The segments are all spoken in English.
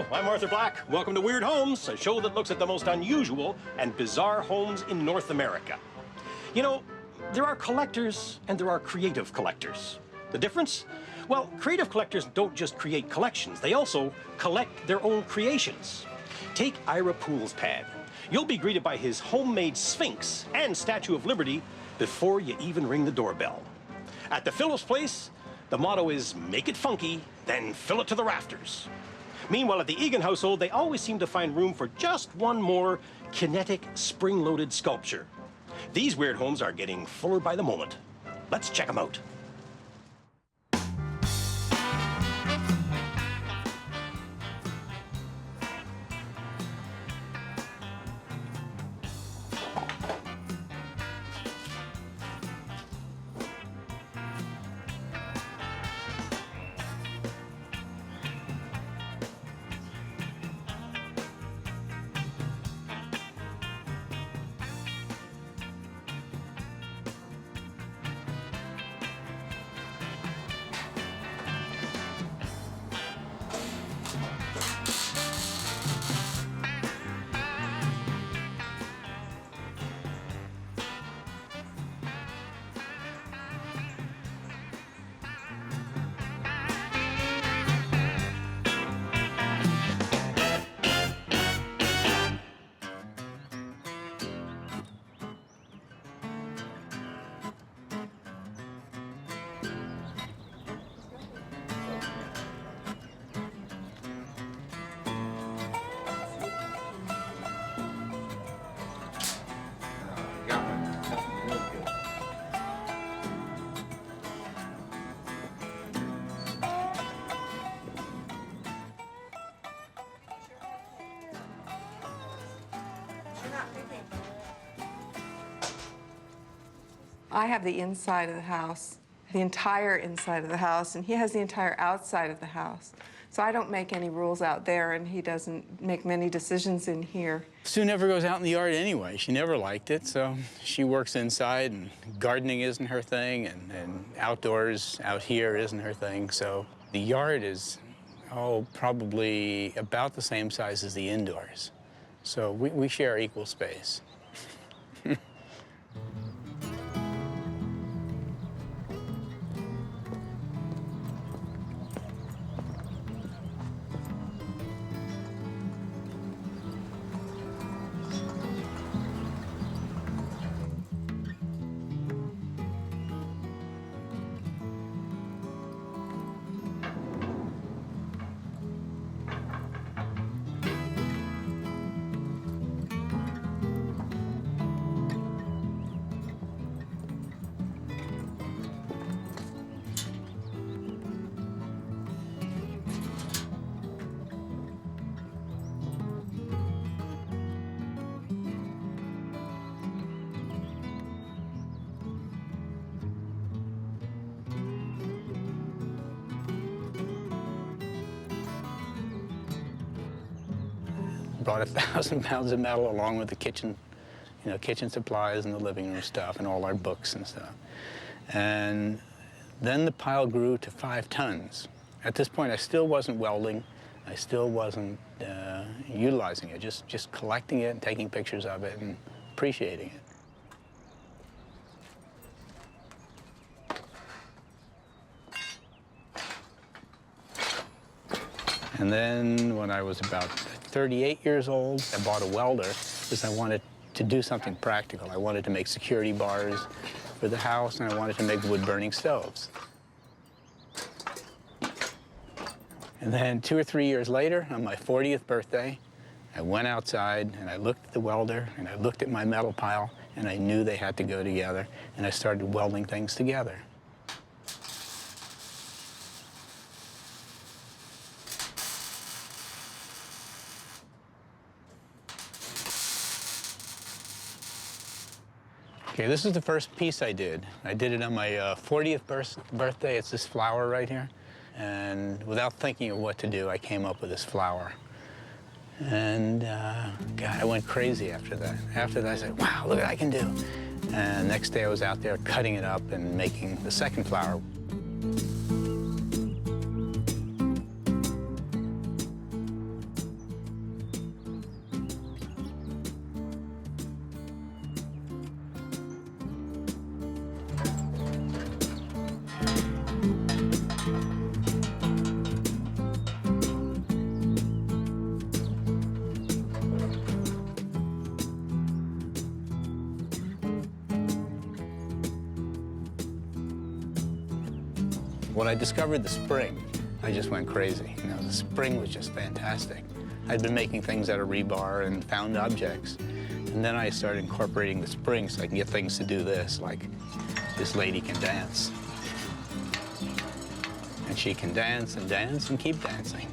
Hello, I'm Arthur Black. Welcome to Weird Homes, a show that looks at the most unusual and bizarre homes in North America. You know, there are collectors and there are creative collectors. The difference? Well, creative collectors don't just create collections, they also collect their own creations. Take Ira Poole's pad. You'll be greeted by his homemade Sphinx and Statue of Liberty before you even ring the doorbell. At the Phillips place, the motto is make it funky, then fill it to the rafters. Meanwhile, at the Egan household, they always seem to find room for just one more kinetic, spring-loaded sculpture. These weird homes are getting fuller by the moment. Let's check them out. I have the inside of the house, the entire inside of the house, and he has the entire outside of the house. So I don't make any rules out there, and he doesn't make many decisions in here. Sue never goes out in the yard anyway. She never liked it, so she works inside, and gardening isn't her thing, and outdoors out here isn't her thing. So the yard is, probably about the same size as the indoors. So we share equal space. Brought 1,000 pounds of metal along with the kitchen, kitchen supplies and the living room stuff and all our books and stuff. And then the pile grew to 5 tons. At this point, I still wasn't welding. I still wasn't utilizing it, just collecting it and taking pictures of it and appreciating it. And then when I was about 38 years old, I bought a welder because I wanted to do something practical. I wanted to make security bars for the house, and I wanted to make wood-burning stoves. And then 2 or 3 years later, on my 40th birthday, I went outside and I looked at the welder and I looked at my metal pile, and I knew they had to go together, and I started welding things together. Okay, this is the first piece I did. I did it on my 40th birthday. It's this flower right here. And without thinking of what to do, I came up with this flower. And God, I went crazy after that. After that, I said, wow, look what I can do. And next day I was out there cutting it up and making the second flower. When I discovered the spring, I just went crazy. You know, the spring was just fantastic. I'd been making things out of rebar and found objects. And then I started incorporating the spring so I can get things to do this, like this lady can dance. And she can dance and keep dancing.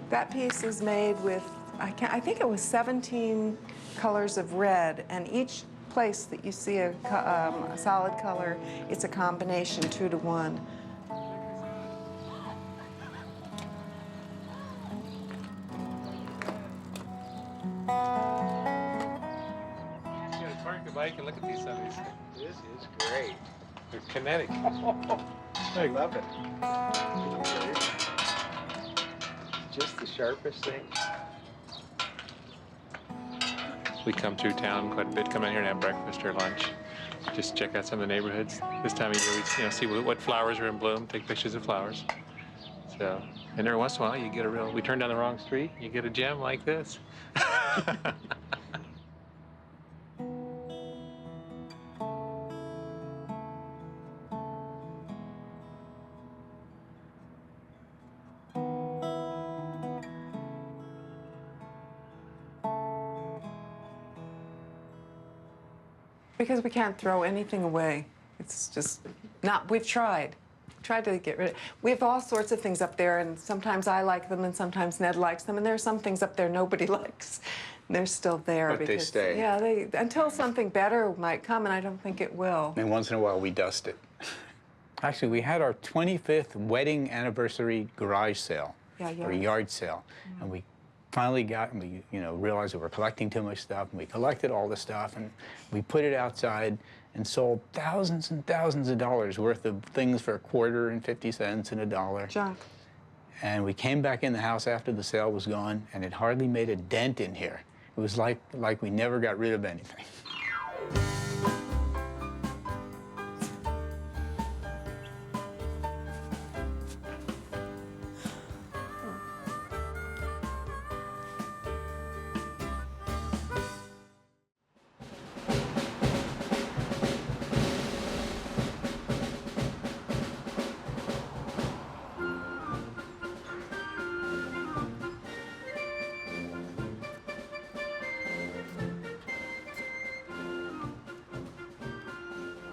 That piece is made with, I think it was 17 colors of red, and each place that you see a solid color, it's a combination 2 to 1. You gotta park the bike and look at these sundays. This is great. They're kinetic. I love it. Just the sharpest thing. We come through town quite a bit, come in here and have breakfast or lunch. Just check out some of the neighborhoods. This time of year, we see what flowers are in bloom, take pictures of flowers. So, and every once in a while, you get we turn down the wrong street, you get a gem like this. Because we can't throw anything away. It's just not, we've tried to get rid of. We have all sorts of things up there, and sometimes I like them and sometimes Ned likes them, and there are some things up there nobody likes. And they're still there. But because, they stay. Yeah, until something better might come, and I don't think it will. And once in a while, we dust it. Actually, we had our 25th wedding anniversary garage sale, or yard sale, and we finally realized that we're collecting too much stuff, and we collected all the stuff, and we put it outside and sold thousands and thousands of dollars worth of things for $1 and 50 cents and $1. Junk. And we came back in the house after the sale was gone, and it hardly made a dent in here. It was like we never got rid of anything.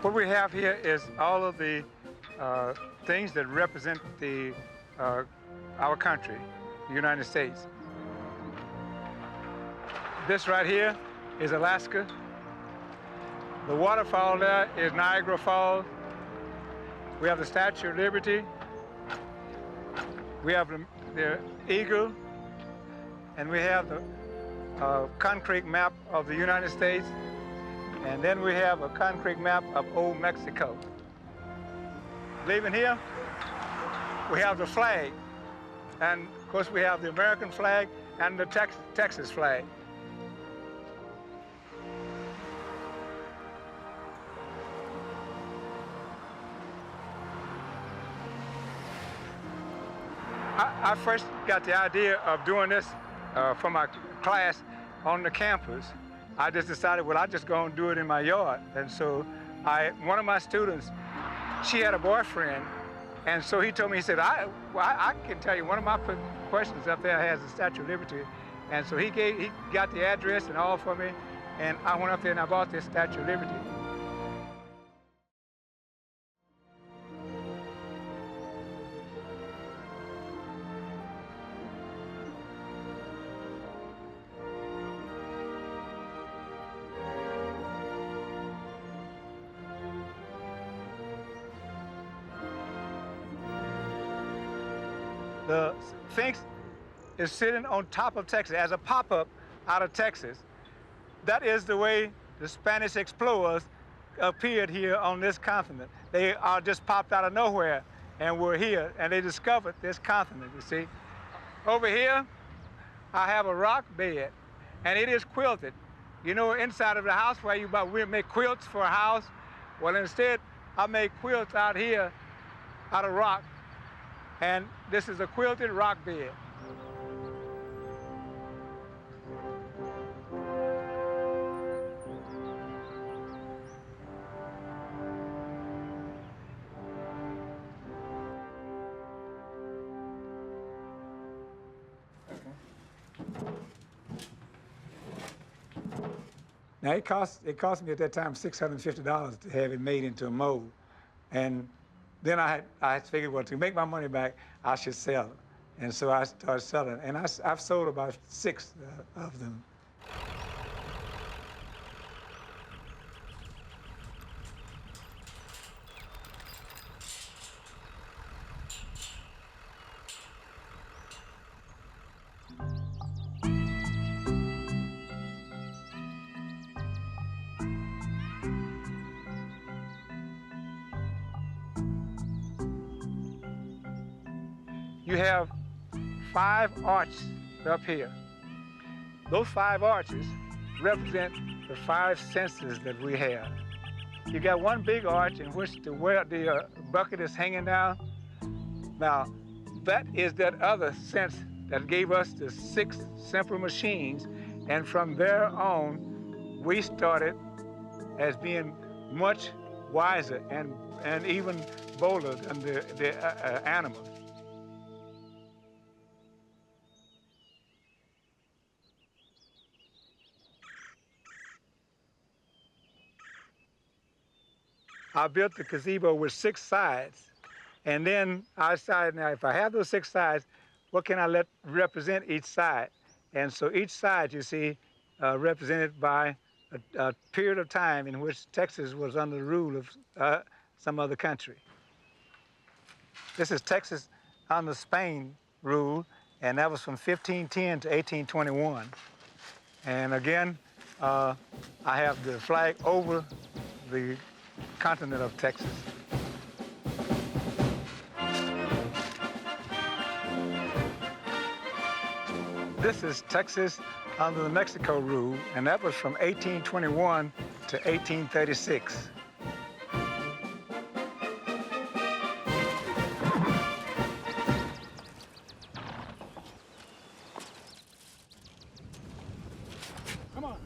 What we have here is all of the things that represent our country, the United States. This right here is Alaska. The waterfall there is Niagara Falls. We have the Statue of Liberty. We have the eagle. And we have the concrete map of the United States. And then we have a concrete map of old Mexico. Leaving here, we have the flag. And of course we have the American flag and the Texas flag. I first got the idea of doing this for my class on the campus. I just decided, well, I'm just going to do it in my yard. And so one of my students, she had a boyfriend, and so he told me, he said, I can tell you, one of my questions up there has the Statue of Liberty. And so he got the address and all for me, and I went up there and I bought this Statue of Liberty. the Sphinx is sitting on top of Texas as a pop-up out of Texas. That is the way the Spanish explorers appeared here on this continent. They are just popped out of nowhere and were here, and they discovered this continent, you see. Over here, I have a rock bed, and it is quilted. You know, inside of the house where we make quilts for a house, well, instead, I make quilts out here out of rock, and this is a quilted rock bed. Now it cost me at that time $650 to have it made into a mold, and then I figured, well, to make my money back, I should sell it, and so I started selling, and I've sold about 6 of them. You have 5 arches up here. Those 5 arches represent the 5 senses that we have. You got one big arch in which the bucket is hanging down. Now, that is that other sense that gave us the 6 simple machines, and from there on, we started as being much wiser and even bolder than the animals. I built the gazebo with 6 sides, and then I decided, now if I have those 6 sides, what can I represent each side? And so each side, you see, represented by a period of time in which Texas was under the rule of some other country. This is Texas under Spain rule, and that was from 1510 to 1821. And again, I have the flag over the continent of Texas. This is Texas under the Mexico rule, and that was from 1821 to 1836. Come on.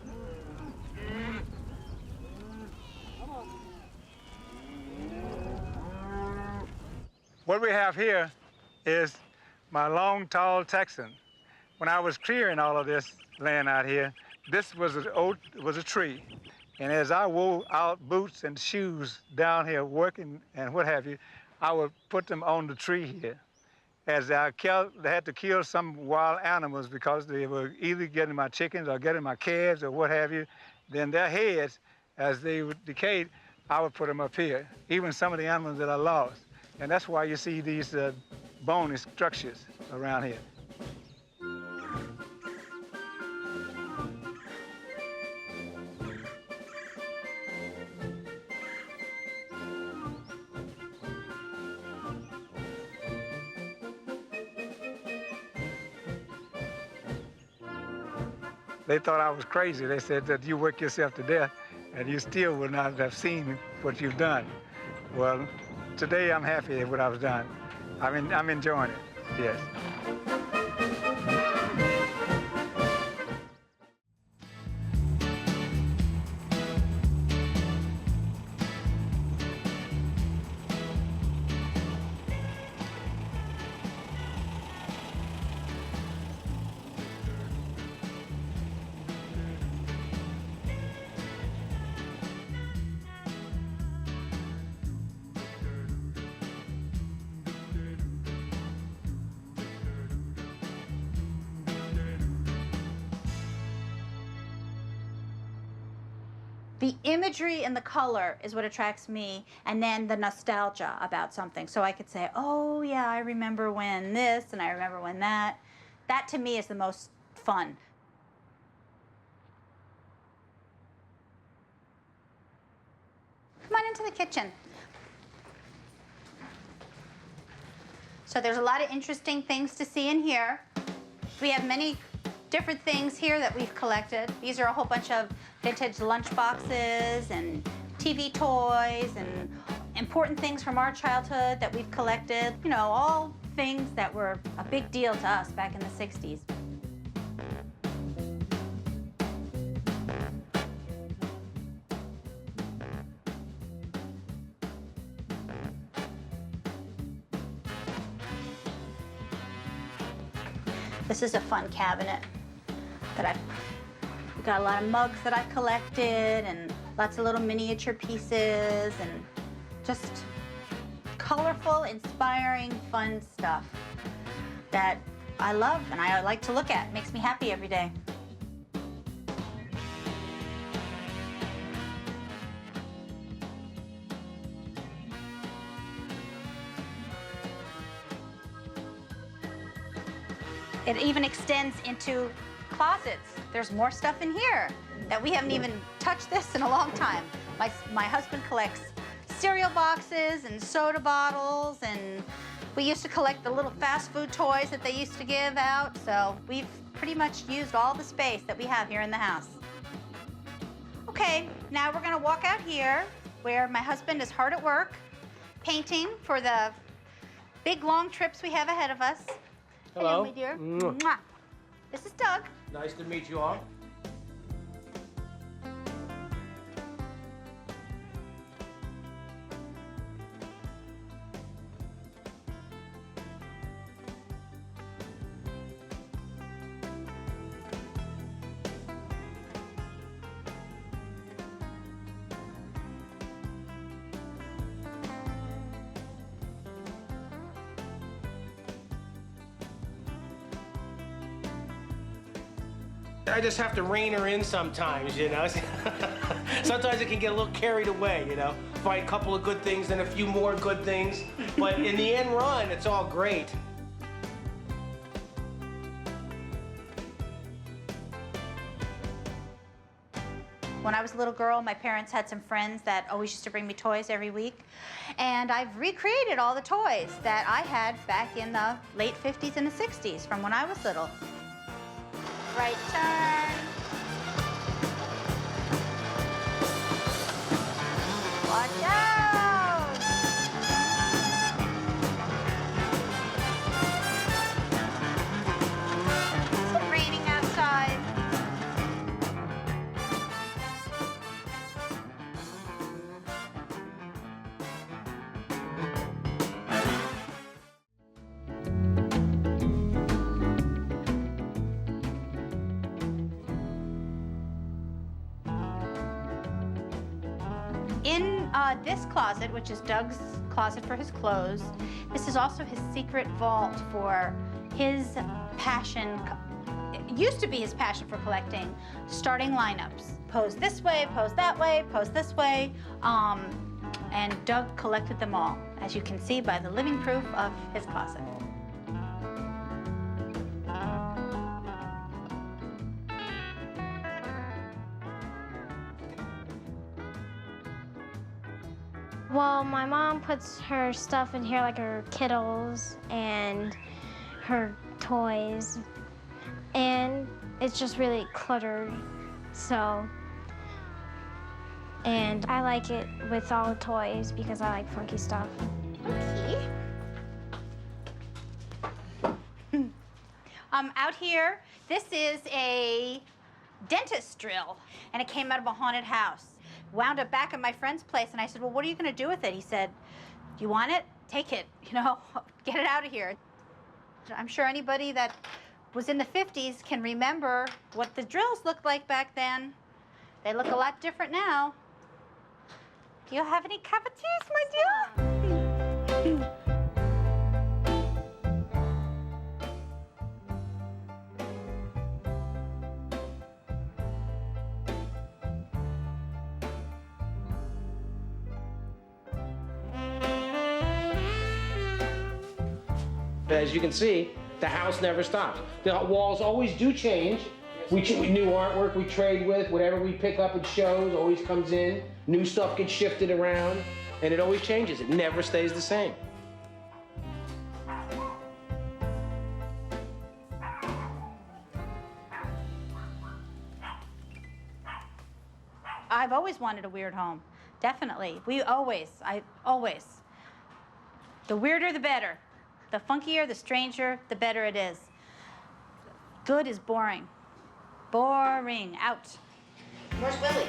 What we have here is my long, tall Texan. When I was clearing all of this land out here, this was a tree. And as I wore out boots and shoes down here working and what have you, I would put them on the tree here. As I had to kill some wild animals because they were either getting my chickens or getting my calves or what have you, then their heads, as they would decay, I would put them up here, even some of the animals that I lost. And that's why you see these bony structures around here. They thought I was crazy. They said that you work yourself to death and you still would not have seen what you've done. Well, today I'm happy with what I've done. I'm enjoying it, yes. The imagery and the color is what attracts me, and then the nostalgia about something. So I could say, oh yeah, I remember when this, and I remember when that. That to me is the most fun. Come on into the kitchen. So there's a lot of interesting things to see in here. We have many different things here that we've collected. These are a whole bunch of vintage lunchboxes and TV toys and important things from our childhood that we've collected. You know, all things that were a big deal to us back in the 60s. This is a fun cabinet that I've got a lot of mugs that I've collected and lots of little miniature pieces and just colorful, inspiring, fun stuff that I love and I like to look at. It makes me happy every day. It even extends into closets. There's more stuff in here that we haven't even touched this in a long time. My husband collects cereal boxes and soda bottles, and we used to collect the little fast food toys that they used to give out. So we've pretty much used all the space that we have here in the house. Okay, now we're gonna walk out here where my husband is hard at work painting for the big long trips we have ahead of us. Hello. My dear. Mwah. This is Doug. Nice to meet you all. I just have to rein her in sometimes, you know. Sometimes it can get a little carried away, you know. Find a couple of good things and a few more good things. But in the end run, it's all great. When I was a little girl, my parents had some friends that always used to bring me toys every week. And I've recreated all the toys that I had back in the late 50s and the 60s from when I was little. Right turn. Watch out! It's raining outside. In this closet, which is Doug's closet for his clothes, this is also his secret vault for his passion. It used to be his passion for collecting starting lineups. Pose this way, pose that way, pose this way. And Doug collected them all, as you can see by the living proof of his closet. Well, my mom puts her stuff in here, like her Kittles and her toys, and it's just really cluttered, so. And I like it with all the toys because I like funky stuff. Okay. Out here, this is a dentist drill, and it came out of a haunted house. Wound up back at my friend's place, and I said, well, what are you gonna do with it? He said, you want it? Take it, you know, get it out of here. I'm sure anybody that was in the 50s can remember what the drills looked like back then. They look a lot different now. Do you have any cavities, my dear? As you can see, the house never stops. The walls always do change. New artwork we trade with, whatever we pick up at shows always comes in. New stuff gets shifted around, and it always changes. It never stays the same. I've always wanted a weird home, definitely. I always. The weirder, the better. The funkier, the stranger, the better it is. Good is boring. Boring, out. Where's Willie?